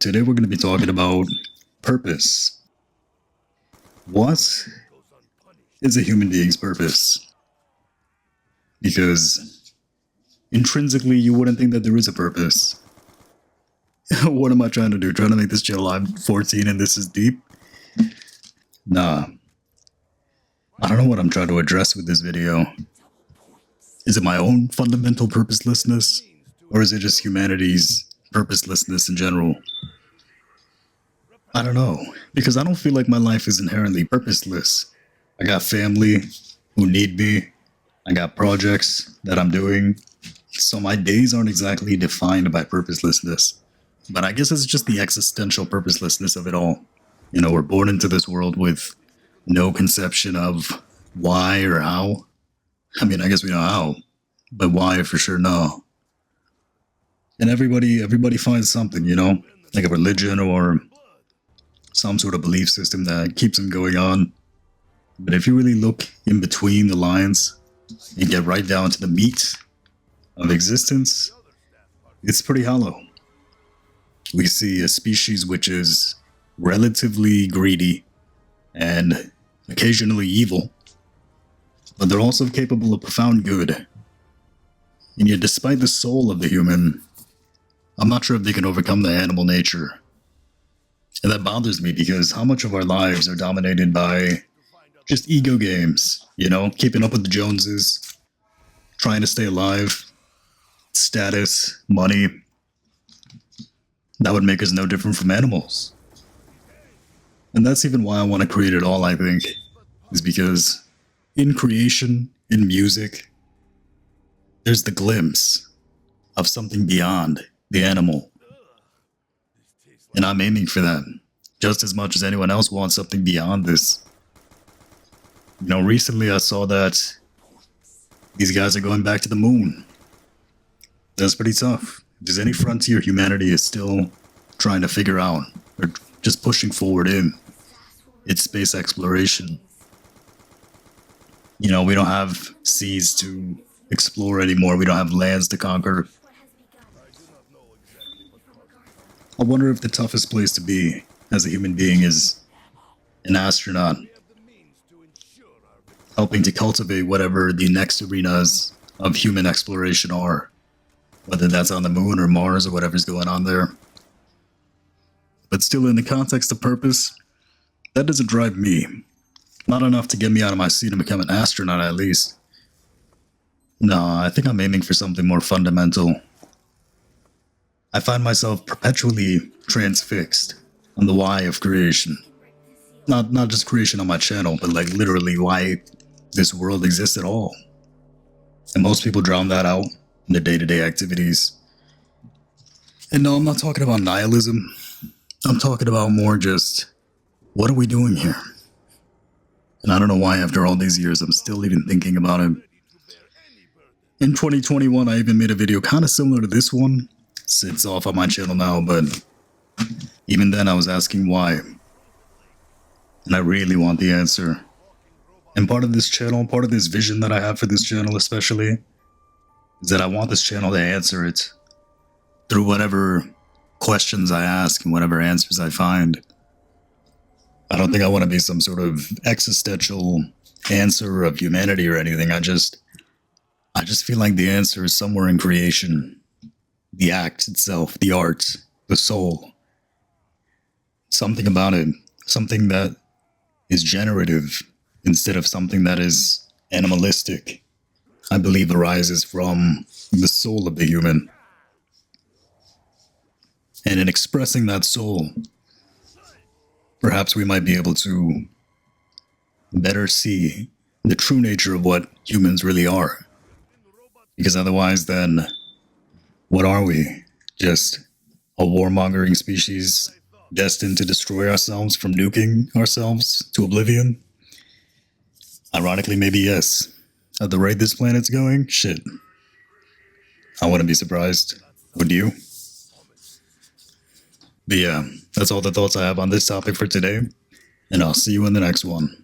Today we're going to be talking about purpose. What is a human being's purpose? Because intrinsically you wouldn't think that there is a purpose. What am I trying to do? Trying to make this channel live 14 and this is deep? Nah. I don't know what I'm trying to address with this video. Is it my own fundamental purposelessness? Or is it just humanity's purposelessness in general? I don't know, because I don't feel like my life is inherently purposeless. I got family who need me. I got projects that I'm doing. So my days aren't exactly defined by purposelessness. But I guess it's just the existential purposelessness of it all. You know, we're born into this world with no conception of why or how. I mean, I guess we know how, but why for sure, no. And everybody finds something, you know, like a religion or some sort of belief system that keeps them going on. But if you really look in between the lines and get right down to the meat of existence, it's pretty hollow. We see a species which is relatively greedy and occasionally evil, but they're also capable of profound good. And yet, despite the soul of the human, I'm not sure if they can overcome the animal nature. And that bothers me because how much of our lives are dominated by just ego games, you know, keeping up with the Joneses, trying to stay alive, status, money. That would make us no different from animals. And that's even why I want to create it all, I think, is because in creation, in music, there's the glimpse of something beyond the animal. And I'm aiming for that, just as much as anyone else wants something beyond this. You know, recently I saw that these guys are going back to the moon. That's pretty tough. If there's any frontier humanity is still trying to figure out, or just pushing forward in, it's space exploration. You know, we don't have seas to explore anymore. We don't have lands to conquer. I wonder if the toughest place to be as a human being is an astronaut, helping to cultivate whatever the next arenas of human exploration are, whether that's on the moon or Mars or whatever's going on there. But still, in the context of purpose, that doesn't drive me. Not enough to get me out of my seat and become an astronaut, at least. No, I think I'm aiming for something more fundamental. I find myself perpetually transfixed on the why of creation. Not just creation on my channel, but like literally why this world exists at all. And most people drown that out in their day-to-day activities. And no, I'm not talking about nihilism. I'm talking about more just, what are we doing here? And I don't know why after all these years I'm still even thinking about it. In 2021, I even made a video kind of similar to this one. Sits off on my channel now, but even then I was asking why. And I really want the answer. And part of this channel, part of this vision that I have for this channel especially, is that I want this channel to answer it through whatever questions I ask and whatever answers I find. I don't think I want to be some sort of existential answer of humanity or anything. I just feel like the answer is somewhere in creation. The act itself, the art, the soul. Something about it. Something that is generative instead of something that is animalistic. I believe arises from the soul of the human. And in expressing that soul, perhaps we might be able to better see the true nature of what humans really are. Because otherwise then, what are we? Just a warmongering species destined to destroy ourselves from nuking ourselves to oblivion? Ironically, maybe yes. At the rate this planet's going, shit. I wouldn't be surprised. Would you? But yeah, that's all the thoughts I have on this topic for today, and I'll see you in the next one.